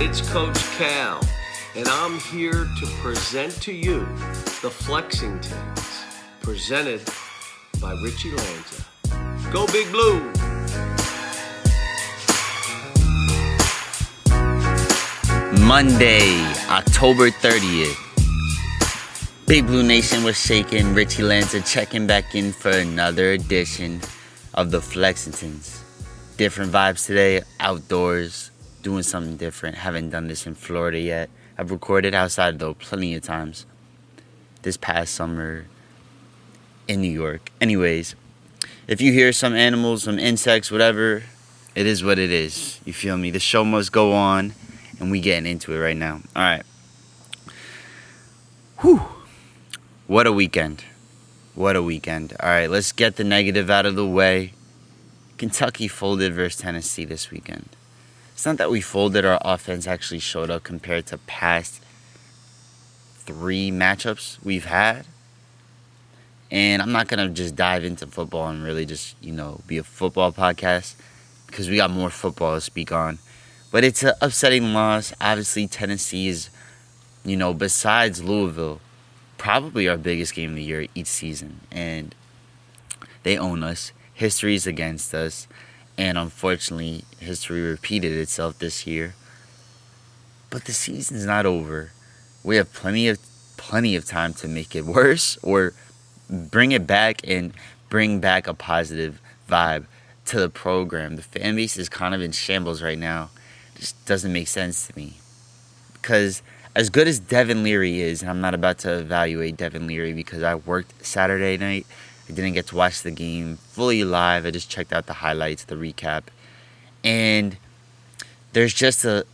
It's Coach Cal, and I'm here to present to you the Flexingtons, presented by Richie Lanza. Go Big Blue! Monday, October 30th. Big Blue Nation was shaking. Richie Lanza checking back in for another edition of the Flexingtons. Different vibes today, outdoors, doing something different. Haven't done this in Florida yet. I've recorded outside though plenty of times this past summer in New York. Anyways, if you hear some animals, some insects, whatever, it is what it is. You feel me? The show must go on, and we getting into it right now. All right. Whew. What a weekend. What a weekend. All right, let's get the negative out of the way. Kentucky folded versus Tennessee this weekend. It's not that we folded, our offense actually showed up compared to past 3 matchups we've had. And I'm not going to just dive into football and really just, be a football podcast because we got more football to speak on. But it's an upsetting loss. Obviously, Tennessee is, besides Louisville, probably our biggest game of the year each season. And they own us. History is against us. And unfortunately, history repeated itself this year. But the season's not over. We have plenty of time to make it worse or bring it back and bring back a positive vibe to the program. The fan base is kind of in shambles right now. It just doesn't make sense to me. Because as good as Devin Leary is, and I'm not about to evaluate Devin Leary because I worked Saturday night. I didn't get to watch the game fully live. I just checked out the highlights, the recap. And there's just a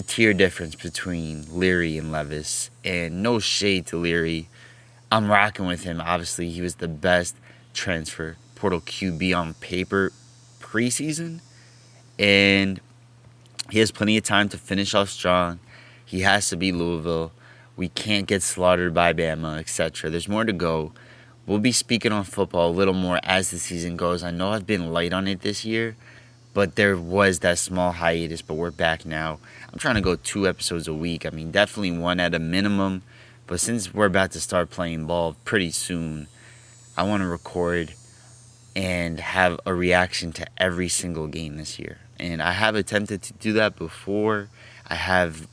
tier difference between Leary and Levis. And no shade to Leary. I'm rocking with him. Obviously, he was the best transfer portal QB on paper preseason. And he has plenty of time to finish off strong. He has to beat Louisville. We can't get slaughtered by Bama, etc. There's more to go. We'll be speaking on football a little more as the season goes. I know I've been light on it this year, but there was that small hiatus, but we're back now. I'm trying to go 2 episodes a week. I mean, definitely 1 at a minimum. But since we're about to start playing ball pretty soon, I want to record and have a reaction to every single game this year. And I have attempted to do that before. I have,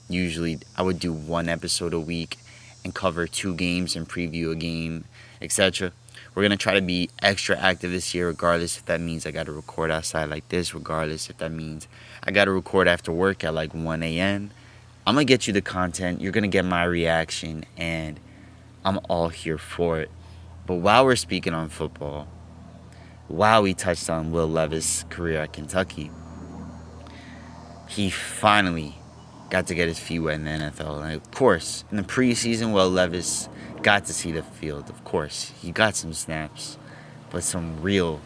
usually I would do 1 episode a week and cover 2 games and preview a game, etc. We're going to try to be extra active this year, regardless if that means I got to record outside like this, regardless if that means I got to record after work at like 1 a.m. I'm going to get you the content. You're going to get my reaction, and I'm all here for it. But while we're speaking on football, while we touched on Will Levis' career at Kentucky, he finally got to get his feet wet in the NFL. And of course, in the preseason, Will Levis got to see the field. Of course, he got some snaps, but some real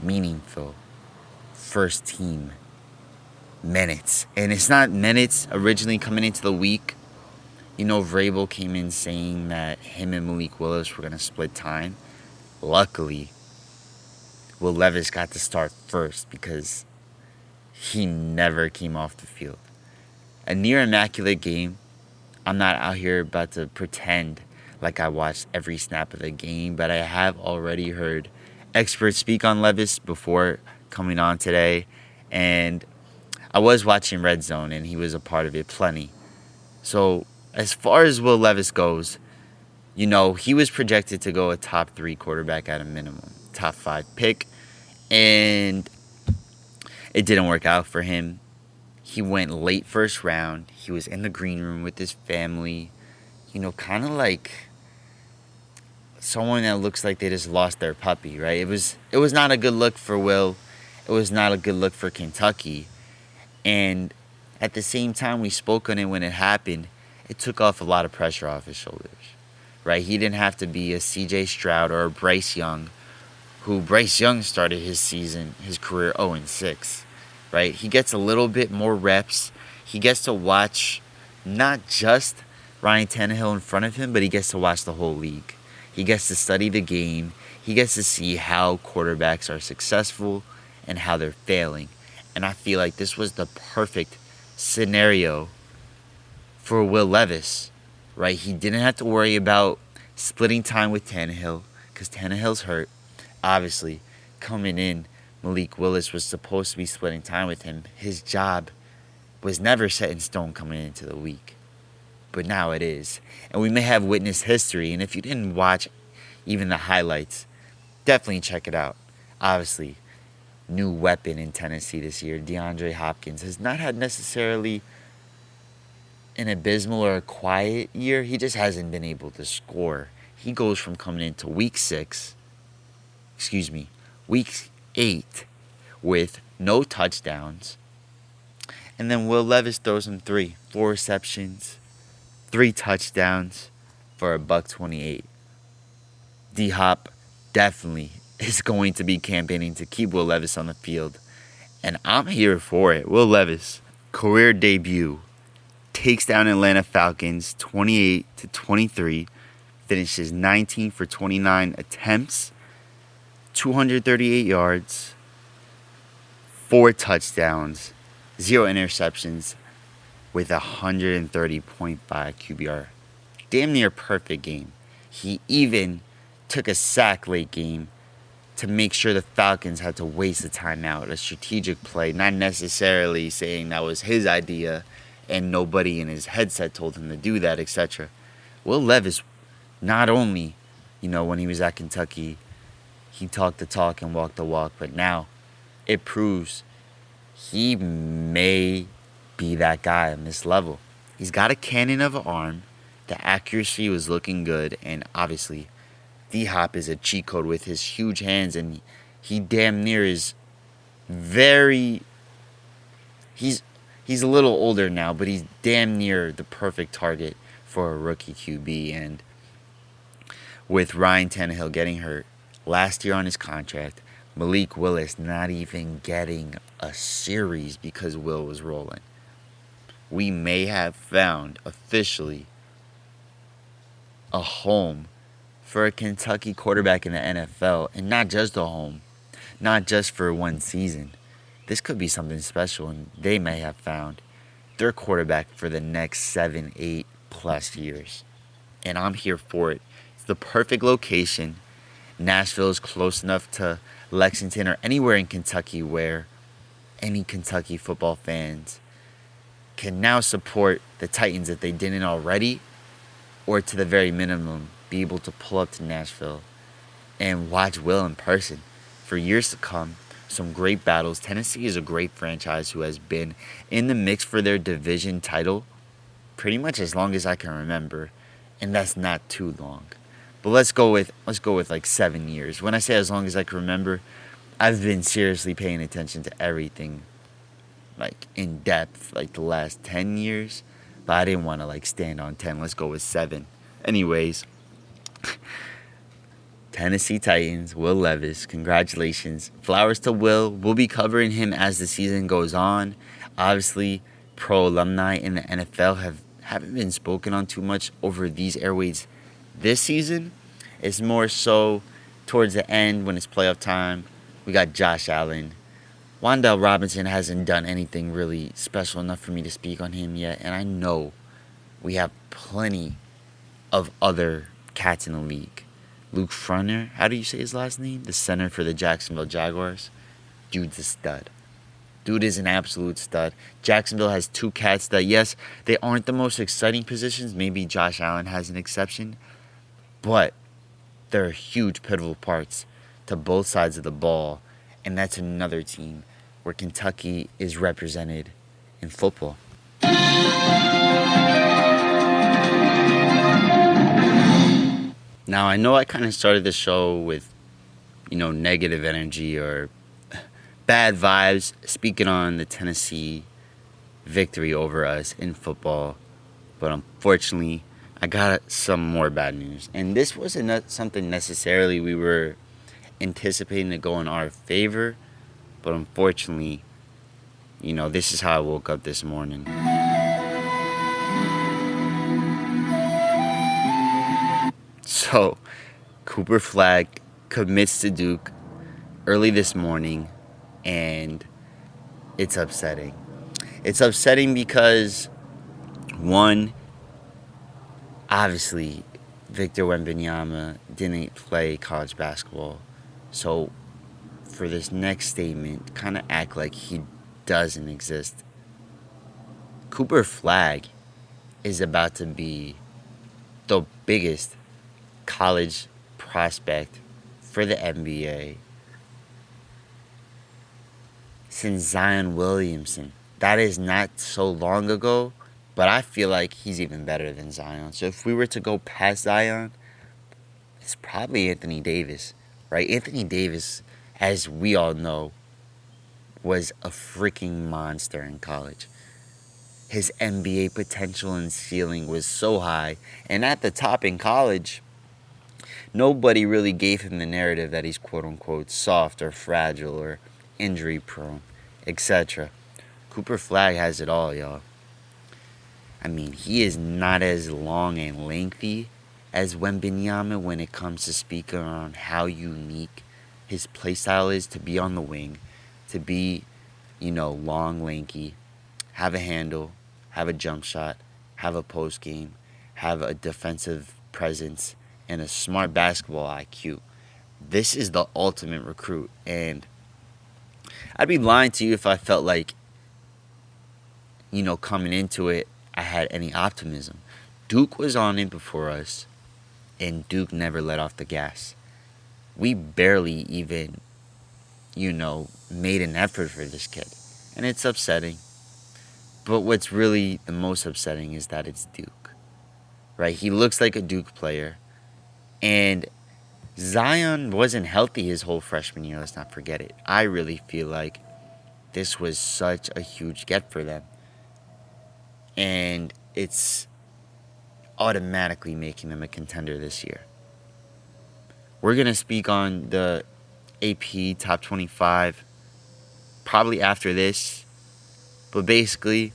meaningful first-team minutes. And it's not minutes originally coming into the week. Vrabel came in saying that him and Malik Willis were going to split time. Luckily, Will Levis got to start first because he never came off the field. A near immaculate game. I'm not out here about to pretend like I watched every snap of the game, but I have already heard experts speak on Levis before coming on today. And I was watching Red Zone, and he was a part of it plenty. So as far as Will Levis goes, he was projected to go a top 3 quarterback at a minimum, top 5 pick, and it didn't work out for him. He went late first round. He was in the green room with his family, kind of like someone that looks like they just lost their puppy, right? It was not a good look for Will. It was not a good look for Kentucky. And at the same time, we spoke on it when it happened. It took off a lot of pressure off his shoulders, right? He didn't have to be a C.J. Stroud or a Bryce Young, who Bryce Young started his career 0-6, right? He gets a little bit more reps. He gets to watch not just Ryan Tannehill in front of him, but he gets to watch the whole league. He gets to study the game. He gets to see how quarterbacks are successful and how they're failing. And I feel like this was the perfect scenario for Will Levis, right? He didn't have to worry about splitting time with Tannehill because Tannehill's hurt. Obviously, coming in, Malik Willis was supposed to be splitting time with him. His job was never set in stone coming into the week, but now it is. And we may have witnessed history, and if you didn't watch even the highlights, definitely check it out. Obviously, new weapon in Tennessee this year, DeAndre Hopkins, has not had necessarily an abysmal or a quiet year. He just hasn't been able to score. He goes from coming into week 8 with no touchdowns. And then Will Levis throws him 4 receptions, 3 touchdowns for a $128. D-Hop definitely is going to be campaigning to keep Will Levis on the field. And I'm here for it. Will Levis, career debut, takes down Atlanta Falcons 28-23, finishes 19 for 29 attempts, 238 yards, 4 touchdowns, 0 interceptions with 130.5 QBR. Damn near perfect game. He even took a sack late game to make sure the Falcons had to waste a timeout, a strategic play, not necessarily saying that was his idea and nobody in his headset told him to do that, etc. Will Levis, not only, when he was at Kentucky, he talked the talk and walked the walk, but now it proves he may be that guy on this level. He's got a cannon of an arm. The accuracy was looking good, and obviously D-Hop is a cheat code with his huge hands, and he damn near is very... He's a little older now, but he's damn near the perfect target for a rookie QB. And with Ryan Tannehill getting hurt last year on his contract, Malik Willis not even getting a series because Will was rolling, we may have found officially a home for a Kentucky quarterback in the NFL, and not just a home, not just for one season. This could be something special, and they may have found their quarterback for the next 7, 8 plus years. And I'm here for it. It's the perfect location. Nashville is close enough to Lexington or anywhere in Kentucky where any Kentucky football fans can now support the Titans if they didn't already, or to the very minimum, be able to pull up to Nashville and watch Will in person for years to come. Some great battles. Tennessee is a great franchise who has been in the mix for their division title pretty much as long as I can remember, and that's not too long. But let's go with like 7 years. When I say as long as I can remember, I've been seriously paying attention to everything like in depth like the last 10 years, but I didn't want to like stand on 10. Let's go with 7. Anyways, Tennessee Titans, Will Levis, congratulations. Flowers to Will. We'll be covering him as the season goes on. Obviously, pro alumni in the NFL haven't been spoken on too much over these airways this season. It's more so towards the end when it's playoff time. We got Josh Allen. Wan'Dale Robinson hasn't done anything really special enough for me to speak on him yet, and I know we have plenty of other cats in the league. Luke Frunner, how do you say his last name? The center for the Jacksonville Jaguars. Dude's a stud. Dude is an absolute stud. Jacksonville has 2 cats that, yes, they aren't the most exciting positions. Maybe Josh Allen has an exception. But they're huge pivotal parts to both sides of the ball. And that's another team where Kentucky is represented in football. Now, I know I kind of started the show with, negative energy or bad vibes, speaking on the Tennessee victory over us in football. But unfortunately, I got some more bad news. And this wasn't something necessarily we were anticipating to go in our favor. But unfortunately, this is how I woke up this morning. So, Cooper Flagg commits to Duke early this morning, And it's upsetting. It's upsetting because, one, obviously, Victor Wembanyama didn't play college basketball. So, for this next statement, kind of act like he doesn't exist. Cooper Flagg is about to be the biggest college prospect for the NBA since Zion Williamson. That is not so long ago, but I feel like he's even better than Zion. So if we were to go past Zion, it's probably Anthony Davis, right? Anthony Davis, as we all know, was a freaking monster in college. His NBA potential and ceiling was so high. And at the top in college, nobody really gave him the narrative that he's quote-unquote soft or fragile or injury-prone, etc. Cooper Flagg has it all, y'all. I mean, he is not as long and lengthy as Wembanyama when it comes to speaking on how unique his playstyle is to be on the wing, to be, long, lanky, have a handle, have a jump shot, have a post game, have a defensive presence, and a smart basketball IQ. This is the ultimate recruit, and I'd be lying to you if I felt like, coming into it, I had any optimism. Duke was on it before us, and Duke never let off the gas. We barely even, made an effort for this kid, and it's upsetting. But what's really the most upsetting is that it's Duke, right? He looks like a Duke player, and Zion wasn't healthy his whole freshman year, let's not forget it. I really feel like this was such a huge get for them. And it's automatically making them a contender this year. We're going to speak on the AP Top 25 probably after this. But basically,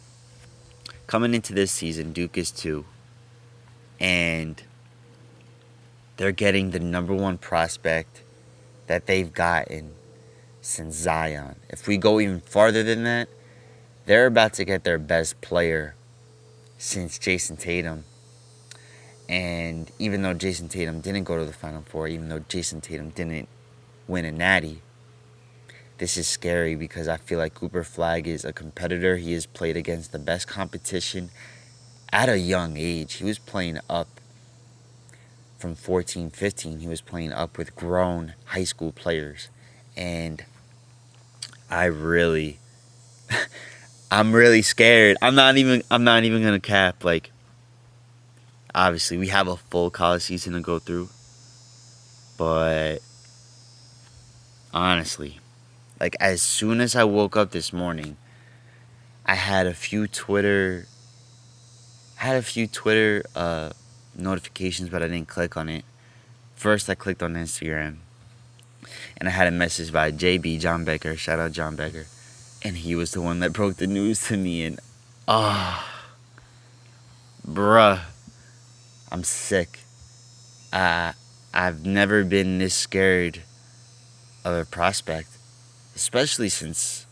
coming into this season, Duke is 2. And they're getting the number 1 prospect that they've gotten since Zion. If we go even farther than that, they're about to get their best player since Jason Tatum. And even though Jason Tatum didn't go to the Final Four, even though Jason Tatum didn't win a natty, this is scary because I feel like Cooper Flagg is a competitor. He has played against the best competition at a young age. He was playing up from 14, 15. He was playing up with grown high school players. And I'm really scared. I'm not even gonna cap. Like, obviously we have a full college season to go through, but honestly, like, as soon as I woke up this morning, I had a few Twitter notifications, but I didn't click on it. First, I clicked on Instagram, and I had a message by JB, John Becker. Shout out John Becker. And he was the one that broke the news to me, and bruh, I'm sick. I've never been this scared of a prospect, especially since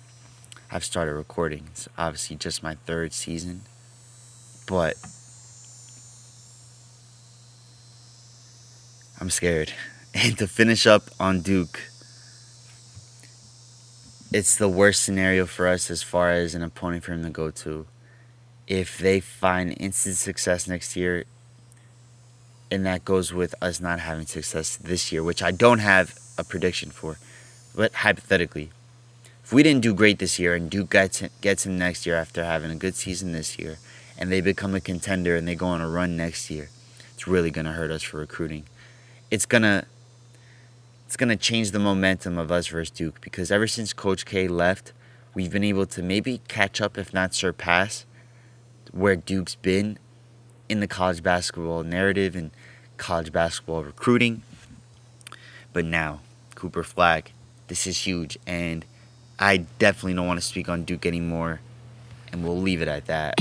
I've started recording. It's obviously just my 3rd season, but I'm scared. And to finish up on Duke, it's the worst scenario for us as far as an opponent for him to go to. If they find instant success next year, and that goes with us not having success this year, which I don't have a prediction for, but hypothetically, if we didn't do great this year and Duke gets him next year after having a good season this year, and they become a contender and they go on a run next year, it's really going to hurt us for recruiting. It's gonna change the momentum of us versus Duke, because ever since Coach K left, we've been able to maybe catch up, if not surpass, where Duke's been in the college basketball narrative and college basketball recruiting. But now, Cooper Flagg, this is huge, and I definitely don't want to speak on Duke anymore, and we'll leave it at that.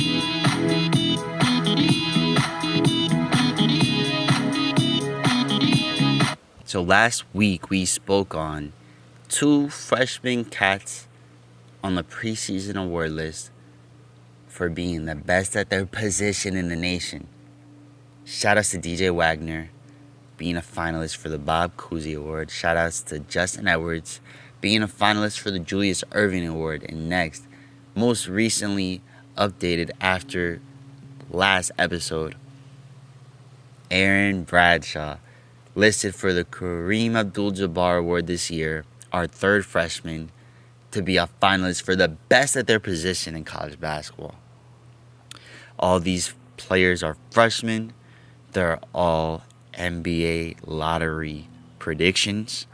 So last week we spoke on 2 freshman cats on the preseason award list for being the best at their position in the nation. Shout outs to DJ Wagner being a finalist for the Bob Cousy Award. Shout outs to Justin Edwards being a finalist for the Julius Erving Award. And next, most recently updated after last episode, Aaron Bradshaw listed for the Kareem Abdul-Jabbar Award this year, our third freshman to be a finalist for the best at their position in college basketball. All these players are freshmen. They're all NBA lottery predictions.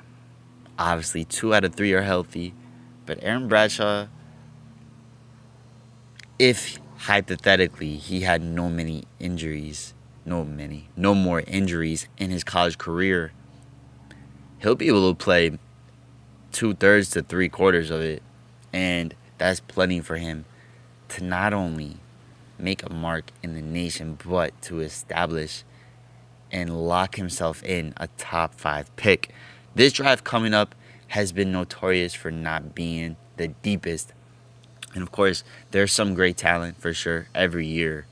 Obviously, 2 out of 3 are healthy. But Aaron Bradshaw, if hypothetically he had no more injuries in his college career, he'll be able to play 2/3 to 3/4 of it. And that's plenty for him to not only make a mark in the nation, but to establish and lock himself in a top 5 pick. This draft coming up has been notorious for not being the deepest. And of course, there's some great talent for sure every year.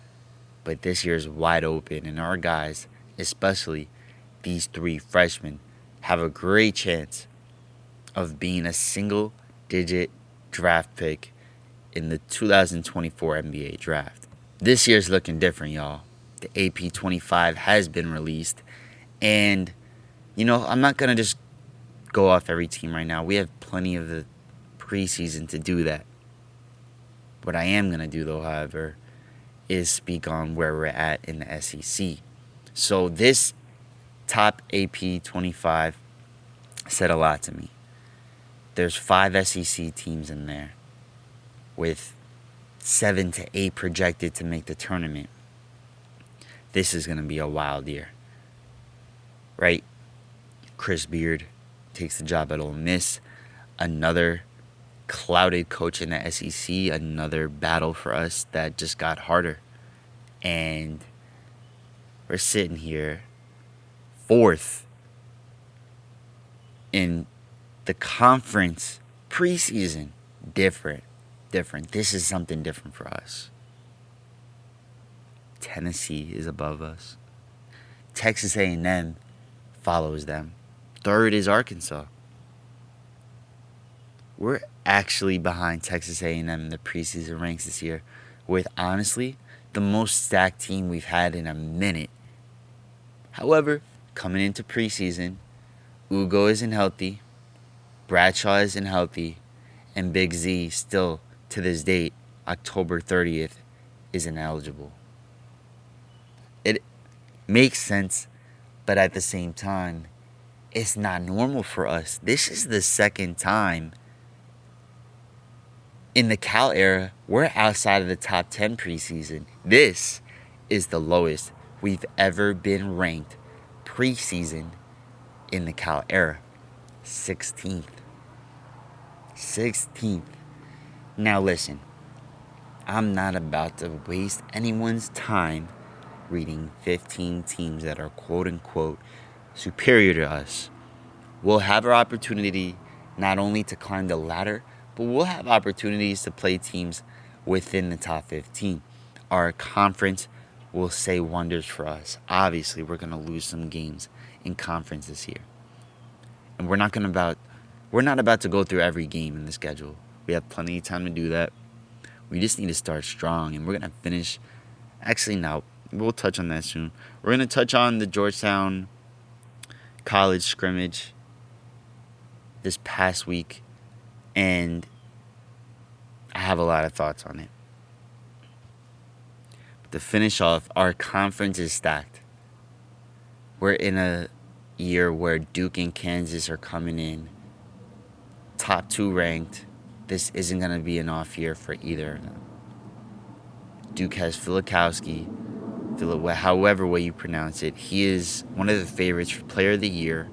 But this year is wide open. And our guys, especially these 3 freshmen, have a great chance of being a single-digit draft pick in the 2024 NBA draft. This year's looking different, y'all. The AP 25 has been released. And, I'm not going to just go off every team right now. We have plenty of the preseason to do that. What I am going to do, though, however, is speak on where we're at in the SEC. So this top AP 25 said a lot to me. There's 5 SEC teams in there with 7 to 8 projected to make the tournament. This is going to be a wild year, right? Chris Beard takes the job at Ole Miss. Another clouded coach in the SEC. Another battle for us that just got harder. And we're sitting here 4th in the conference preseason. Different. This is something different for us. Tennessee is above us. Texas A&M follows them. 3rd is Arkansas. We're actually behind Texas A&M in the preseason ranks this year with, honestly, the most stacked team we've had in a minute. However, coming into preseason, Ugo isn't healthy, Bradshaw isn't healthy, and Big Z still, to this date, October 30th, isn't eligible. It makes sense, but at the same time, it's not normal for us. This is the second time in the Cal era we're outside of the top 10 preseason. This is the lowest we've ever been ranked preseason in the Cal era. 16th. Now listen, I'm not about to waste anyone's time reading 15 teams that are quote-unquote superior to us. We'll have our opportunity not only to climb the ladder, but we'll have opportunities to play teams within the top 15. Our conference will say wonders for us. Obviously, we're going to lose some games in conference this year. And we're not about to go through every game in the schedule. We have plenty of time to do that. We just need to start strong, and we're going to finish. Actually, no, we'll touch on that soon. We're going to touch on the Georgetown college scrimmage this past week, and I have a lot of thoughts on it. But to finish off, our conference is stacked. We're in a year where Duke and Kansas are coming in top 2 ranked. This isn't going to be an off year for either of them. Duke has Filikowski, however way you pronounce it. He is one of the favorites for Player of the Year.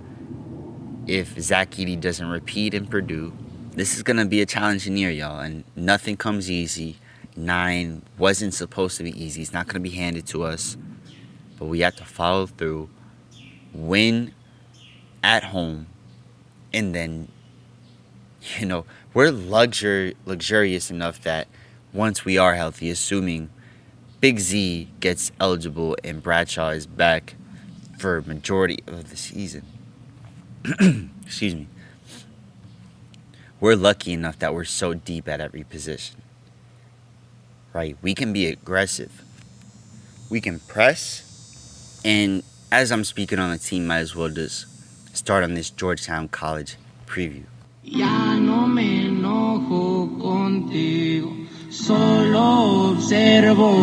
If Zach Edey doesn't repeat in Purdue, this is going to be a challenging year, y'all. And nothing comes easy. 9 wasn't supposed to be easy. It's not going to be handed to us. But we have to follow through, win at home, and then You know, we're luxurious enough that once we are healthy, assuming Big Z gets eligible and Bradshaw is back for majority of the season. Excuse me. We're lucky enough that we're so deep at every position. Right? We can be aggressive. We can press. And as I'm speaking on the team, might as well just start on this Georgetown College preview. Ya no me enojo contigo, solo observo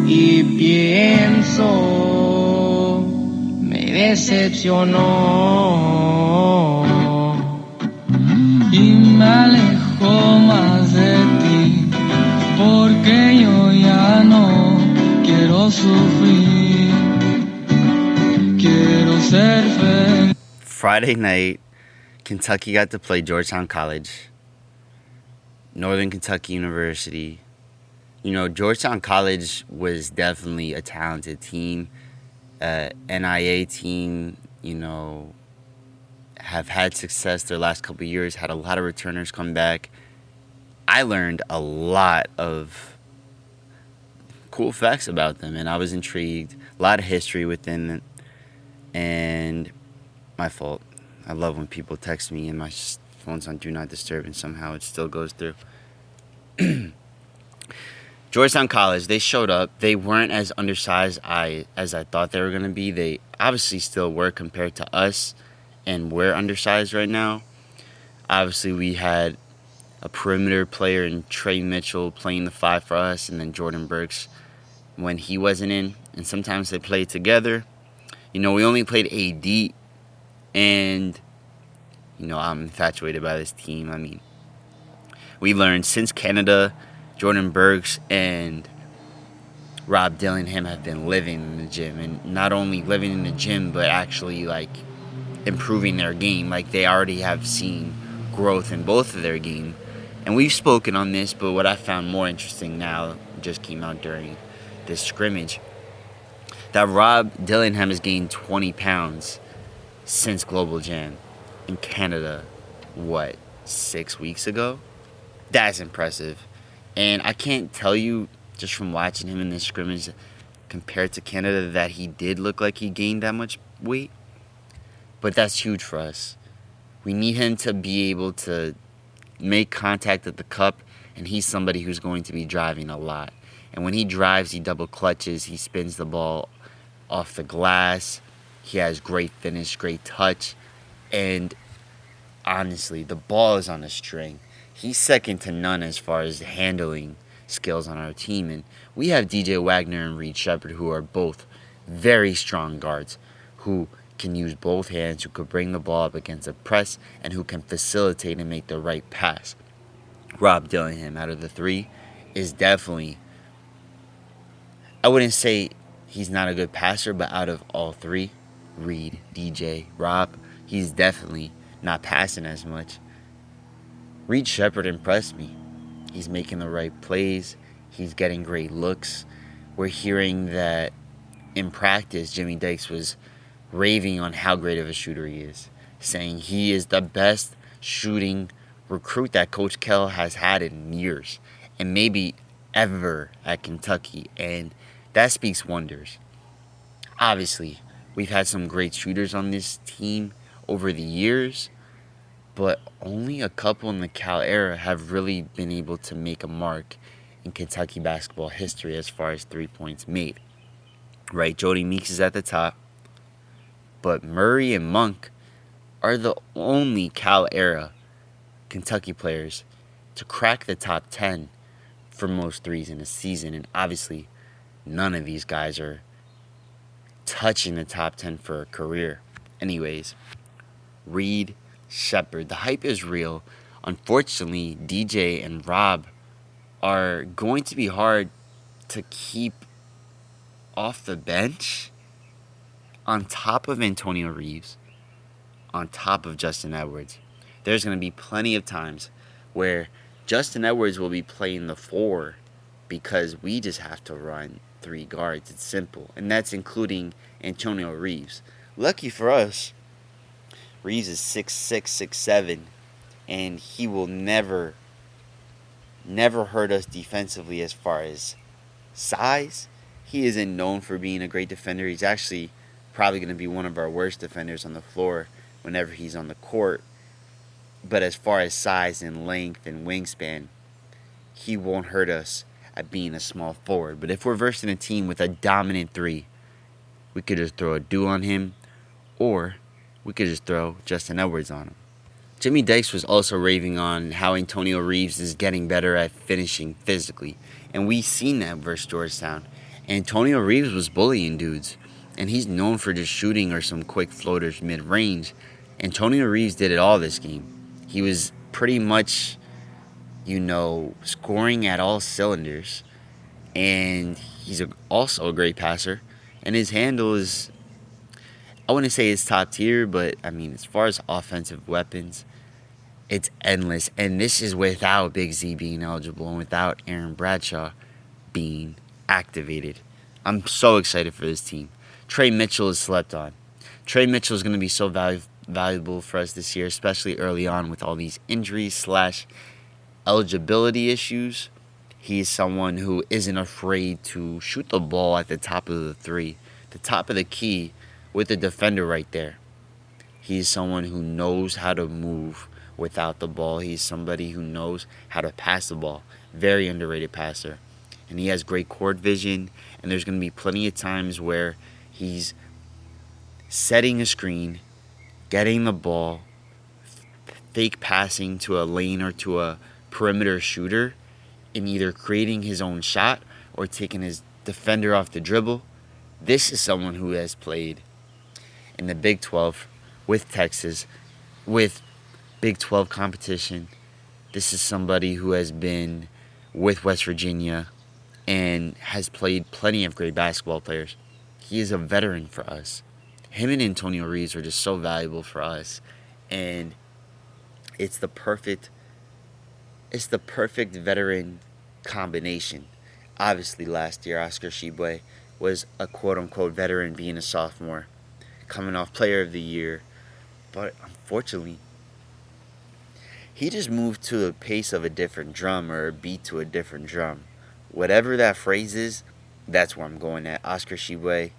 y pienso, me decepcionó y me alejo más de ti, porque yo ya no quiero sufrir, quiero ser feliz. Friday night, Kentucky got to play Georgetown College, Northern Kentucky University. You know, Georgetown College was definitely a talented team, NIA team, you know, have had success their last couple of years, had a lot of returners come back. I learned a lot of cool facts about them, and I was intrigued. A lot of history within it, and my fault. I love when people text me and my phone's on Do Not Disturb and somehow it still goes through. Georgetown College, they showed up. They weren't as undersized as I thought they were going to be. They obviously still were compared to us, and we're undersized right now. Obviously, we had a perimeter player in Trey Mitchell playing the 5 for us, and then Jordan Burks when he wasn't in. And sometimes they played together. You know, we only played AD. And, you know, I'm infatuated by this team. I mean, we learned since Canada, Jordan Burks and Rob Dillingham have been living in the gym. And not only living in the gym, but actually, like, improving their game. Like, they already have seen growth in both of their game. And we've spoken on this, but what I found more interesting now just came out during this scrimmage, that Rob Dillingham has gained 20 pounds since Global Jam in Canada, 6 weeks ago? That's impressive. And I can't tell you, just from watching him in this scrimmage, compared to Canada, that he did look like he gained that much weight. But that's huge for us. We need him to be able to make contact at the cup, and he's somebody who's going to be driving a lot. And when he drives, he double clutches, he spins the ball off the glass. He has great finish, great touch, and honestly, the ball is on a string. He's second to none as far as handling skills on our team, and we have DJ Wagner and Reed Shepard, who are both very strong guards, who can use both hands, who could bring the ball up against a press, and who can facilitate and make the right pass. Rob Dillingham, out of the three, is definitely, I wouldn't say he's not a good passer, but out of all three, Reed, DJ, Rob, he's definitely not passing as much. Reed Shepard impressed me. He's making the right plays. He's getting great looks. We're hearing that in practice, Jimmy Dykes was raving on how great of a shooter he is, saying he is the best shooting recruit that Coach Kell has had in years, and maybe ever at Kentucky, and that speaks wonders. Obviously, we've had some great shooters on this team over the years, but only a couple in the Cal era have really been able to make a mark in Kentucky basketball history as far as 3 points made. Right, Jody Meeks is at the top, but Murray and Monk are the only Cal era Kentucky players to crack the top 10 for most threes in a season, and obviously none of these guys are touching the top 10 for a career. Anyways, Reed Shepard, the hype is real. Unfortunately, DJ and Rob are going to be hard to keep off the bench on top of Antonio Reeves, on top of Justin Edwards. There's going to be plenty of times where Justin Edwards will be playing the 4 because we just have to run 3 guards. It's simple. And that's including Antonio Reeves. Lucky for us, Reeves is 6'6", 6'7", and he will never hurt us defensively as far as size. He isn't known for being a great defender. He's actually probably going to be one of our worst defenders on the floor whenever he's on the court. But as far as size and length and wingspan, he won't hurt us at being a small forward. But if we're versing a team with a dominant 3, we could just throw a do on him, or we could just throw Justin Edwards on him. Jimmy Dykes was also raving on how Antonio Reeves is getting better at finishing physically. And we seen that versus Georgetown. Antonio Reeves was bullying dudes. And he's known for just shooting or some quick floaters mid-range. Antonio Reeves did it all this game. He was pretty much, scoring at all cylinders. And he's also a great passer. And his handle is, I wouldn't say it's top tier, but as far as offensive weapons, it's endless. And this is without Big Z being eligible and without Aaron Bradshaw being activated. I'm so excited for this team. Trey Mitchell is slept on. Trey Mitchell is going to be so valuable for us this year, especially early on with all these injuries / eligibility issues. He is someone who isn't afraid to shoot the ball at the top of the 3, the top of the key, with the defender right there. He's someone who knows how to move without the ball. He's somebody who knows how to pass the ball. Very underrated passer. And he has great court vision. And there's going to be plenty of times where he's setting a screen, getting the ball, fake passing to a lane or to a perimeter shooter, and either creating his own shot or taking his defender off the dribble. This is someone who has played in the Big 12 with Texas, with Big 12 competition. This is somebody who has been with West Virginia and has played plenty of great basketball players. He is a veteran for us. Him and Antonio Reeves are just so valuable for us. And it's the perfect veteran combination. Obviously, last year, Oscar Tshiebwe was a quote-unquote veteran being a sophomore, coming off Player of the Year. But unfortunately, he just moved to the pace of a different drum or a beat to a different drum. Whatever that phrase is, that's where I'm going at. Oscar Tshiebwe,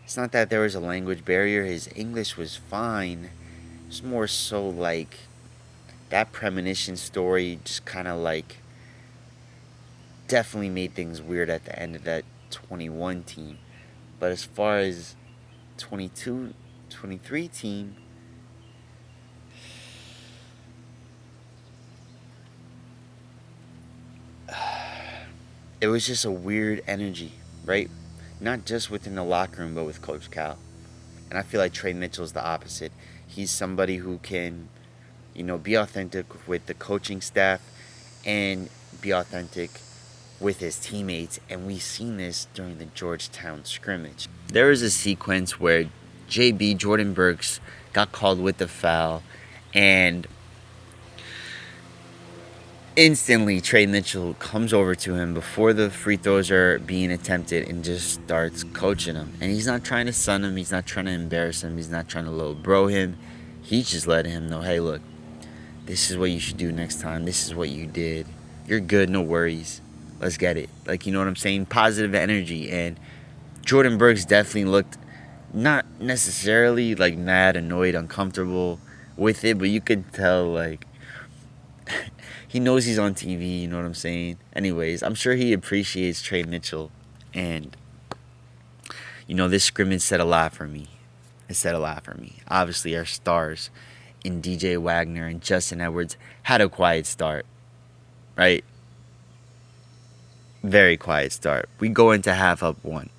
it's not that there was a language barrier. His English was fine. It's more so like that premonition story just kind of like definitely made things weird at the end of that 21 team. But as far as 22, 23 team, it was just a weird energy, right? Not just within the locker room, but with Coach Cal. And I feel like Trey Mitchell's the opposite. He's somebody who can, be authentic with the coaching staff and be authentic with his teammates. And we've seen this during the Georgetown scrimmage. There was a sequence where JB, Jordan Burks, got called with the foul, and instantly Trey Mitchell comes over to him before the free throws are being attempted and just starts coaching him. And he's not trying to sun him. He's not trying to embarrass him. He's not trying to low bro him. He's just letting him know, hey, look, this is what you should do next time. This is what you did. You're good. No worries. Let's get it. Like, you know what I'm saying? Positive energy. And Jordan Burks definitely looked not necessarily like mad, annoyed, uncomfortable with it, but you could tell like he knows he's on TV, you know what I'm saying? Anyways, I'm sure he appreciates Trey Mitchell. And, this scrimmage said a lot for me. It said a lot for me. Obviously, our stars in DJ Wagner and Justin Edwards had a quiet start, right? Very quiet start. We go into half up 1.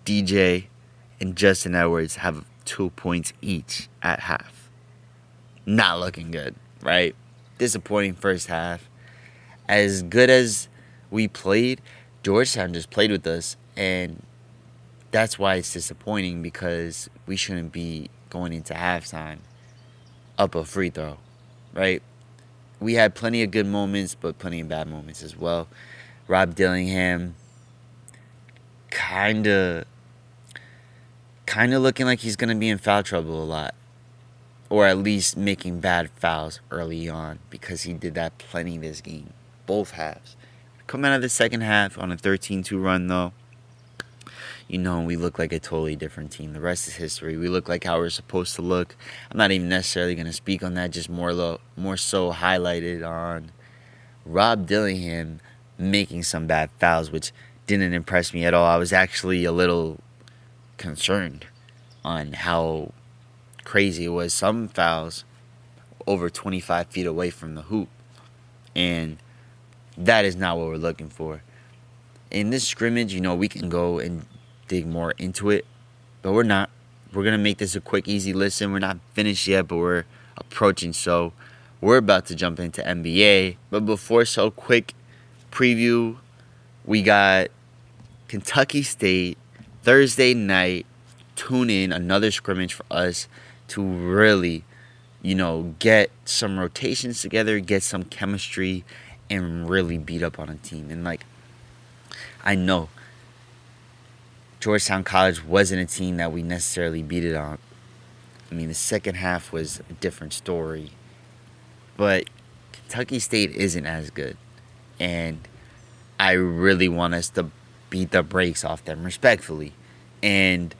DJ and Justin Edwards have 2 points each at half. Not looking good, right? Disappointing first half. As good as we played, Georgetown just played with us, and that's why it's disappointing, because we shouldn't be going into halftime up a free throw, right? We had plenty of good moments, but plenty of bad moments as well. Rob Dillingham kind of looking like he's going to be in foul trouble a lot. or at least making bad fouls early on, because he did that plenty this game, both halves. Come out of the second half on a 13-2 run, though, we look like a totally different team. The rest is history. We look like how we're supposed to look. I'm not even necessarily going to speak on that, just more so highlighted on Rob Dillingham making some bad fouls, which didn't impress me at all. I was actually a little concerned on how crazy it was. Some fouls over 25 feet away from the hoop, and that is not what we're looking for. In this scrimmage, we can go and dig more into it, but we're not. We're going to make this a quick, easy listen. We're not finished yet, but we're approaching, so we're about to jump into NBA. But before so, quick preview, we got Kentucky State Thursday night. Tune in, another scrimmage for us to really, get some rotations together, get some chemistry, and really beat up on a team. And, I know Georgetown College wasn't a team that we necessarily beat it on. I mean, the second half was a different story. But Kentucky State isn't as good. And I really want us to beat the brakes off them respectfully. And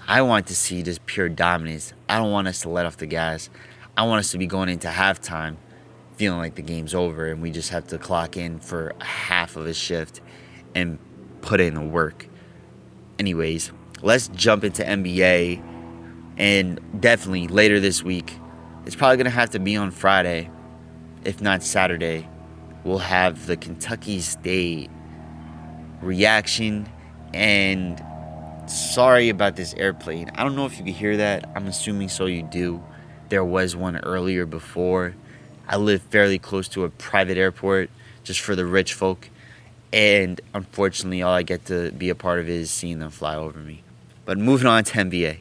I want to see just pure dominance. I don't want us to let off the gas. I want us to be going into halftime feeling like the game's over and we just have to clock in for half of a shift and put in the work. Anyways, let's jump into NBA. And definitely later this week, it's probably going to have to be on Friday, if not Saturday, we'll have the Kentucky State reaction. And sorry about this airplane. I don't know if you can hear that. I'm assuming so you do. There was one earlier before. I live fairly close to a private airport just for the rich folk. And unfortunately, all I get to be a part of is seeing them fly over me. But moving on to NBA.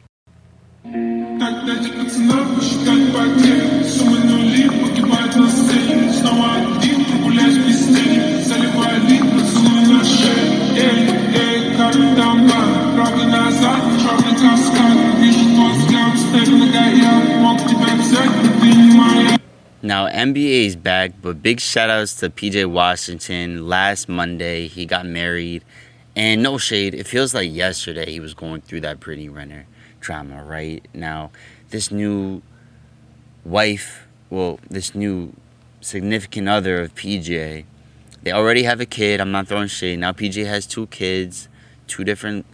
Now, NBA is back, but big shout-outs to P.J. Washington. Last Monday, he got married. And no shade, it feels like yesterday he was going through that Brittany Renner drama, right? Now, this new this new significant other of PJ, they already have a kid. I'm not throwing shade. Now PJ has 2 kids, two different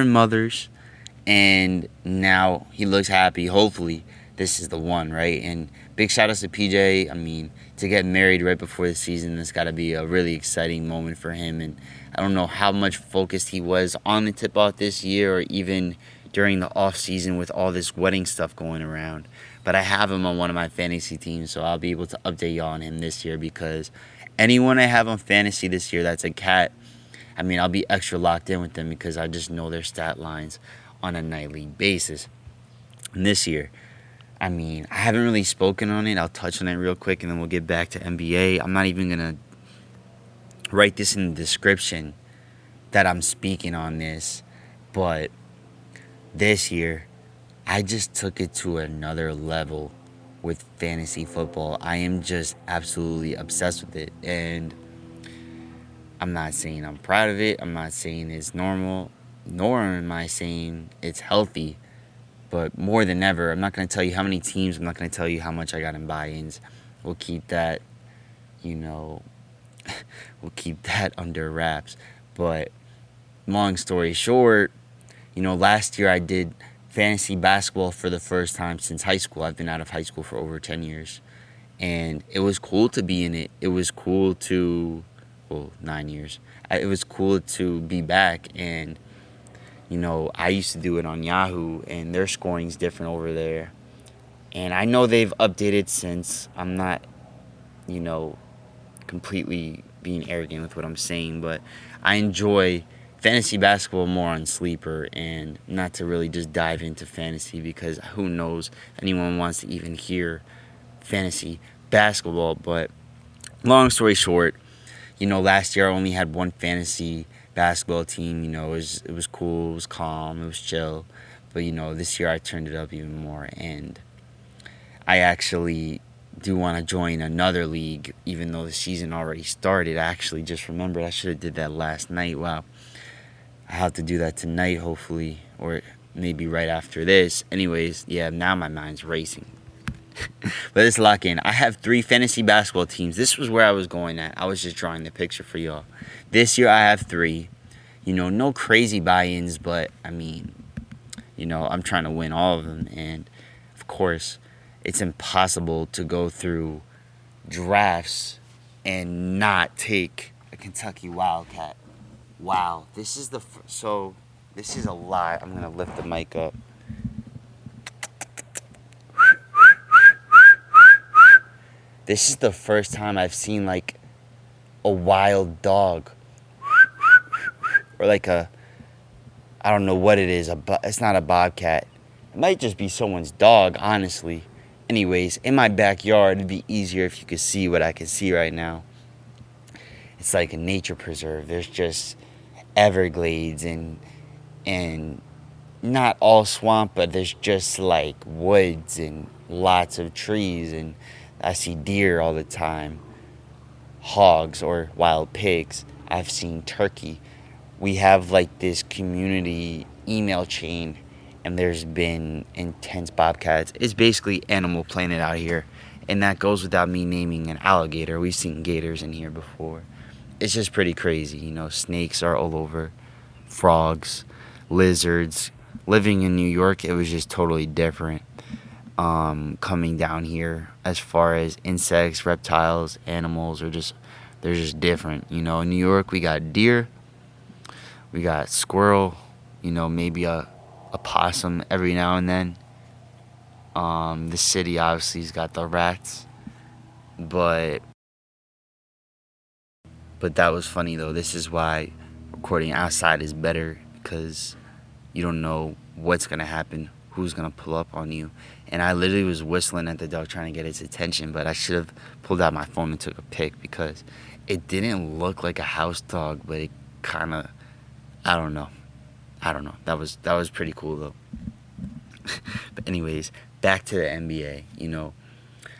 mothers, and now he looks happy. Hopefully this is the one, right? And big shout outs to PJ. I mean, to get married right before the season, that's got to be a really exciting moment for him. And I don't know how much focused he was on the tip-off this year or even during the off-season with all this wedding stuff going around. But I have him on one of my fantasy teams, so I'll be able to update y'all on him this year, because anyone I have on fantasy this year that's a cat, I mean, I'll be extra locked in with them because I just know their stat lines on a nightly basis. And this year, I mean, I haven't really spoken on it. I'll touch on it real quick, and then we'll get back to NBA. I'm not even going to write this in the description that I'm speaking on this, but this year, I just took it to another level with fantasy football. I am just absolutely obsessed with it, and I'm not saying I'm proud of it. I'm not saying it's normal, nor am I saying it's healthy. But more than ever, I'm not going to tell you how many teams. I'm not going to tell you how much I got in buy-ins. We'll keep that, we'll keep that under wraps. But long story short, last year I did fantasy basketball for the first time since high school. I've been out of high school for over 10 years. And it was cool to be in it. It was cool 9 years. It was cool to be back. And I used to do it on Yahoo, and their scoring's different over there. And I know they've updated since. I'm not, completely being arrogant with what I'm saying, but I enjoy fantasy basketball more on Sleeper, and not to really just dive into fantasy, because who knows if anyone wants to even hear fantasy basketball. But long story short, last year I only had one fantasy basketball team. It was cool, it was calm, it was chill. But, this year I turned it up even more. And I actually do want to join another league, even though the season already started. I actually just remembered I should have did that last night. Wow. I have to do that tonight, hopefully, or maybe right after this. Anyways, yeah, now my mind's racing. But let's lock in. I have 3 fantasy basketball teams. This was where I was going at. I was just drawing the picture for y'all. This year I have 3. No crazy buy-ins, but I mean, I'm trying to win all of them. And of course, it's impossible to go through drafts and not take a Kentucky Wildcat. Wow, this is this is a lot. I'm gonna lift the mic up. This is the first time I've seen like a wild dog, or like I don't know what it is. It's not a bobcat. It might just be someone's dog, honestly. Anyways, in my backyard, it'd be easier if you could see what I can see right now. It's like a nature preserve. There's just Everglades and not all swamp, but there's just like woods and lots of trees, and I see deer all the time, hogs or wild pigs. I've seen turkey. We have like this community email chain, and there's been intense bobcats. It's basically Animal Planet out here, and that goes without me naming an alligator. We've seen gators in here before. It's just pretty crazy, snakes are all over, frogs, lizards. Living in New York, it was just totally different. Coming down here, as far as insects, reptiles, animals, they're just different. In New York, we got deer, we got squirrel, maybe a possum every now and then. The city obviously has got the rats, but that was funny though. This is why recording outside is better, because you don't know what's gonna happen, who's gonna pull up on you. And I literally was whistling at the dog trying to get its attention, but I should have pulled out my phone and took a pic, because it didn't look like a house dog, but it kind of, I don't know. That was pretty cool though. But anyways, back to the NBA.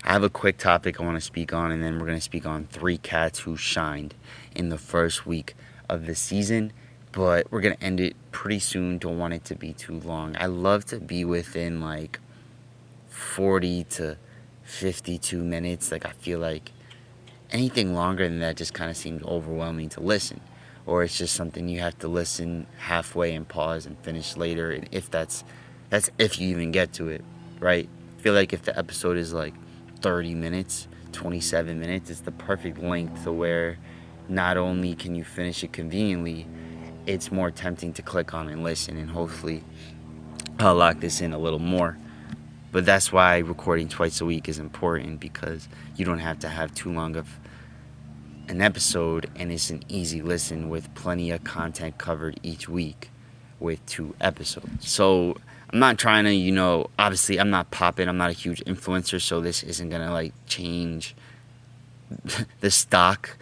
I have a quick topic I want to speak on, and then we're going to speak on 3 cats who shined in the first week of the season. But we're going to end it pretty soon. Don't want it to be too long. I love to be within like 40 to 52 minutes. Like, I feel like anything longer than that just kind of seems overwhelming to listen. Or it's just something you have to listen halfway and pause and finish later. And if that's if you even get to it, right? I feel like if the episode is like 30 minutes, 27 minutes, it's the perfect length to where not only can you finish it conveniently, it's more tempting to click on and listen, and hopefully I'll lock this in a little more. But that's why recording twice a week is important, because you don't have to have too long of an episode, and it's an easy listen with plenty of content covered each week with 2 episodes. So I'm not trying to, obviously I'm not popping. I'm not a huge influencer, so this isn't going to like change the stock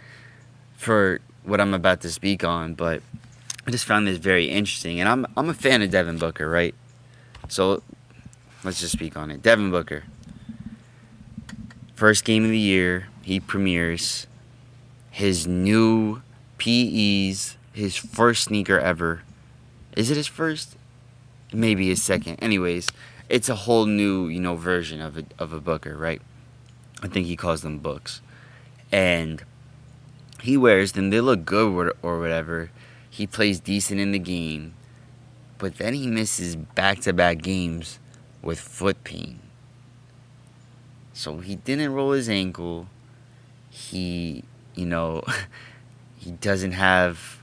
for what I'm about to speak on. But I just found this very interesting, and I'm a fan of Devin Booker, right? So let's just speak on it. Devin Booker, first game of the year, he premieres his new PEs, his first sneaker ever. Is it his first? Maybe his second. Anyways, it's a whole new, version of a Booker, right? I think he calls them books. And he wears them. They look good or whatever. He plays decent in the game. But then he misses back-to-back games with foot pain. So he didn't roll his ankle. He, he doesn't have,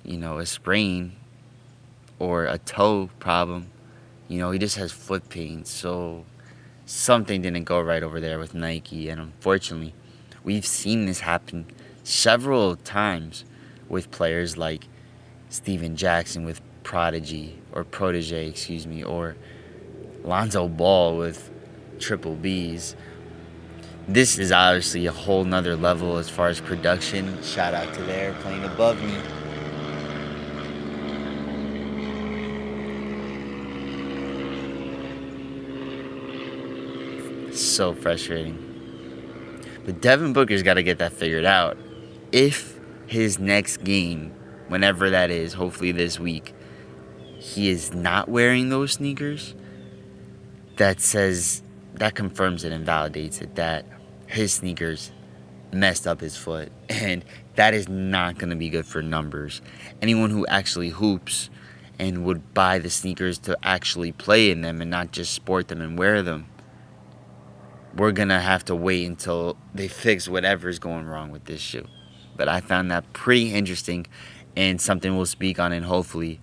a sprain or a toe problem. He just has foot pain. So something didn't go right over there with Nike. And unfortunately, we've seen this happen several times with players like Steven Jackson with Protege, or Lonzo Ball with triple Bs. This is obviously a whole nother level as far as production. Shout out to there playing above me. So frustrating. But Devin Booker's got to get that figured out. If his next game, whenever that is, hopefully this week, he is not wearing those sneakers, that confirms it and validates it that his sneakers messed up his foot. And that is not going to be good for numbers. Anyone who actually hoops and would buy the sneakers to actually play in them and not just sport them and wear them, we're going to have to wait until they fix whatever's going wrong with this shoe. But I found that pretty interesting and something we'll speak on, and hopefully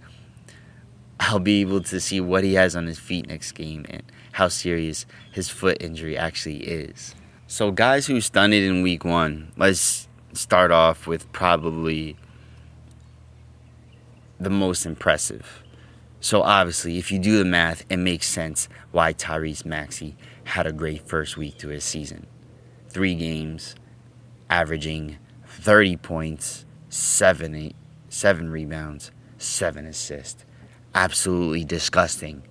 I'll be able to see what he has on his feet next game and how serious his foot injury actually is. So guys who stunned it in week 1, let's start off with probably the most impressive. So obviously, if you do the math, it makes sense why Tyrese Maxey had a great first week to his season. 3 games, averaging 30 points, 7 rebounds, 7 assists. Absolutely disgusting.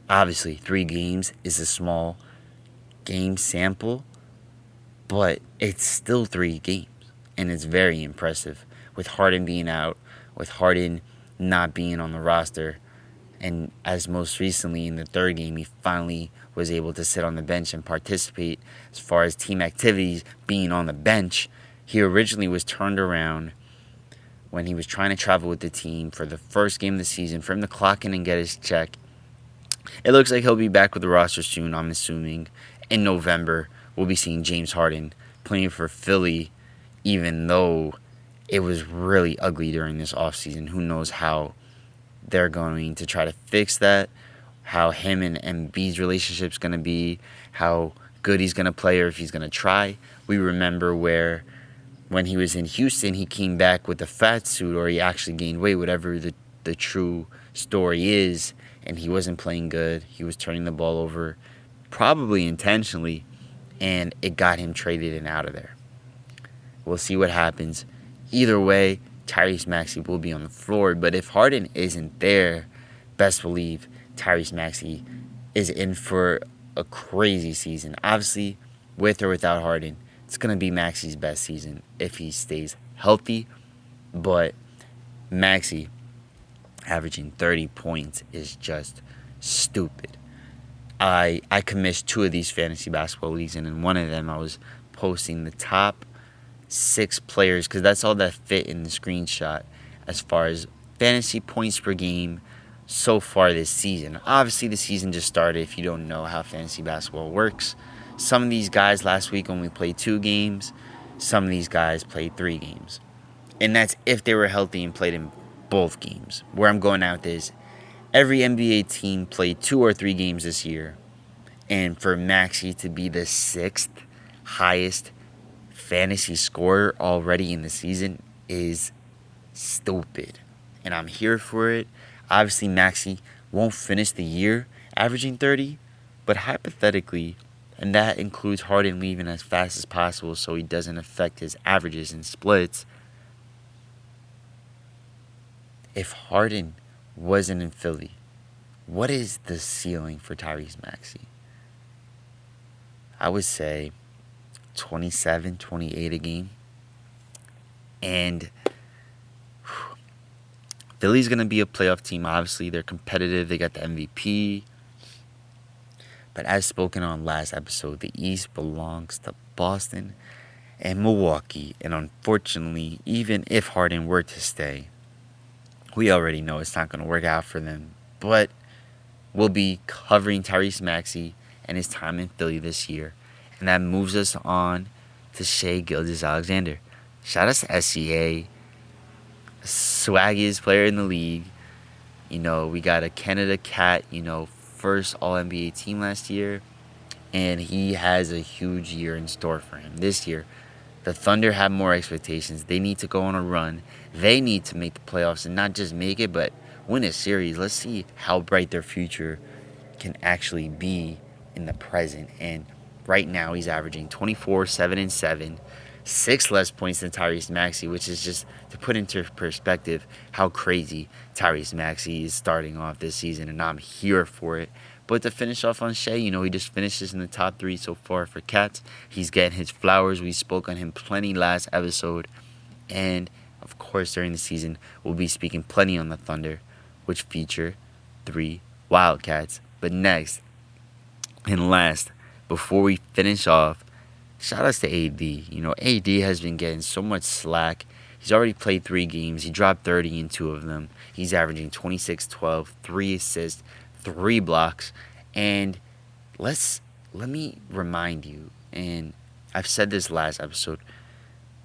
Obviously, 3 games is a small game sample, but it's still 3 games, and it's very impressive. With Harden being out, with Harden not being on the roster, and as most recently in the 3rd game, he finally was able to sit on the bench and participate as far as team activities being on the bench. He originally was turned around when he was trying to travel with the team for the first game of the season for him to clock in and get his check. It looks like he'll be back with the roster soon, I'm assuming. In November, we'll be seeing James Harden playing for Philly, even though it was really ugly during this offseason. Who knows how they're going to try to fix that, how him and Embiid's relationship's going to be, how good he's going to play or if he's going to try. We remember when he was in Houston, he came back with a fat suit, or he actually gained weight, whatever the true story is, and he wasn't playing good. He was turning the ball over, probably intentionally, and it got him traded and out of there. We'll see what happens. Either way, Tyrese Maxey will be on the floor, but if Harden isn't there, best believe Tyrese Maxey is in for a crazy season. Obviously, with or without Harden, it's going to be Maxey's best season if he stays healthy, but Maxey averaging 30 points is just stupid. I commissioned 2 of these fantasy basketball leagues, and in one of them I was posting the top 6 players, because that's all that fit in the screenshot as far as fantasy points per game so far this season. Obviously, the season just started if you don't know how fantasy basketball works. Some of these guys last week only played 2 games. Some of these guys played 3 games. And that's if they were healthy and played in both games. Where I'm going out is every NBA team played 2 or 3 games this year. And for Maxey to be the 6th highest fantasy scorer already in the season is stupid. And I'm here for it. Obviously, Maxey won't finish the year averaging 30. But hypothetically, and that includes Harden leaving as fast as possible so he doesn't affect his averages and splits. If Harden wasn't in Philly, what is the ceiling for Tyrese Maxey? I would say 27, 28 a game. And Philly's going to be a playoff team. Obviously, they're competitive. They got the MVP. But as spoken on last episode, the East belongs to Boston and Milwaukee. And unfortunately, even if Harden were to stay, we already know it's not going to work out for them. But we'll be covering Tyrese Maxey and his time in Philly this year. And that moves us on to Shai Gilgeous-Alexander. Shout out to SCA, swaggiest player in the league. You know, we got a Canada Cat, first All-NBA team last year, and he has a huge year in store for him this year. The Thunder have more expectations. They need to go on a run. They need to make the playoffs, and not just make it, but win a series. Let's see how bright their future can actually be in the present. And right now, he's averaging 24, 7, and 7, 6 less points than Tyrese Maxey, which is just to put into perspective how crazy Tyrese Maxey is starting off this season, and I'm here for it. But to finish off on Shea, he just finishes in the top 3 so far for Cats. He's getting his flowers. We spoke on him plenty last episode. And, of course, during the season, we'll be speaking plenty on the Thunder, which feature 3 Wildcats. But next and last, before we finish off, shout outs to AD. AD has been getting so much slack. He's already played 3 games. He dropped 30 in 2 of them. He's averaging 26, 12, 3 assists, 3 blocks. And let me remind you, and I've said this last episode,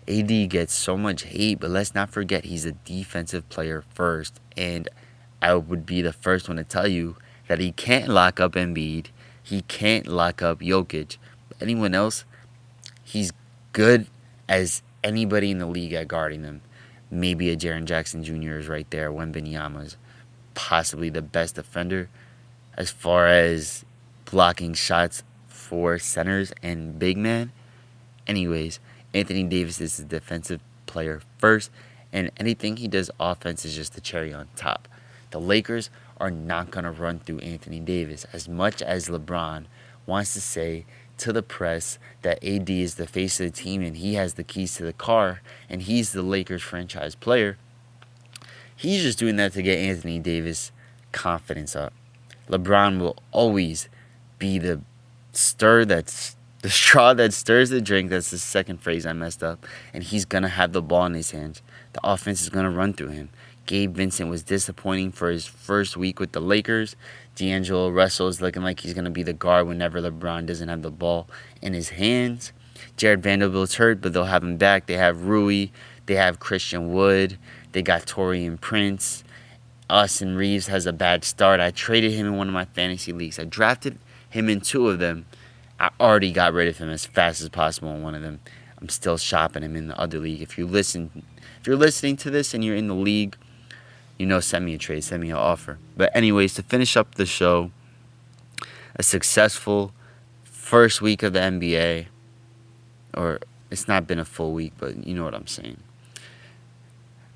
AD gets so much hate, but let's not forget he's a defensive player first. And I would be the first one to tell you that he can't lock up Embiid. He can't lock up Jokic. Anyone else, he's good as anybody in the league at guarding them. Maybe a Jaren Jackson Jr. is right there. Wembanyama's possibly the best defender as far as blocking shots for centers and big man. Anyways, Anthony Davis is a defensive player first, and anything he does offense is just the cherry on top. The Lakers are not going to run through Anthony Davis. As much as LeBron wants to say to the press that AD is the face of the team and he has the keys to the car and he's the Lakers franchise player, he's just doing that to get Anthony Davis confidence up. LeBron will always be the straw that stirs the drink. That's the second phrase I messed up. And he's going to have the ball in his hands. The offense is going to run through him. Gabe Vincent was disappointing for his first week with the Lakers. D'Angelo Russell is looking like he's going to be the guard whenever LeBron doesn't have the ball in his hands. Jared Vanderbilt's hurt, but they'll have him back. They have Rui. They have Christian Wood. They got Taurean Prince. Austin Reeves has a bad start. I traded him in one of my fantasy leagues. I drafted him in 2 of them. I already got rid of him as fast as possible in one of them. I'm still shopping him in the other league. If you're listening to this and you're in the league, send me a trade, send me an offer. But anyways, to finish up the show, a successful first week of the NBA, or it's not been a full week, but you know what I'm saying.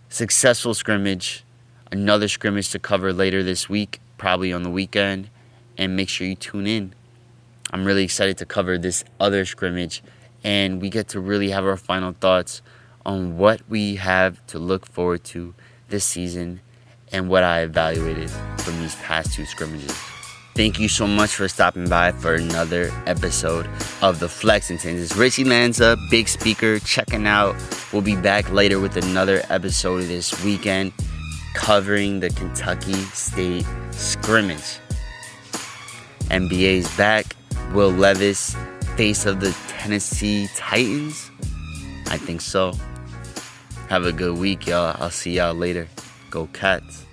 Successful scrimmage, another scrimmage to cover later this week, probably on the weekend, and make sure you tune in. I'm really excited to cover this other scrimmage, and we get to really have our final thoughts on what we have to look forward to this season and what I evaluated from these past 2 scrimmages. Thank you so much for stopping by for another episode of the Flexingtons. It's Richie Lanza, big speaker, checking out. We'll be back later with another episode this weekend covering the Kentucky State scrimmage. NBA's back. Will Levis, face of the Tennessee Titans? I think so. Have a good week, y'all. I'll see y'all later. Go Cats.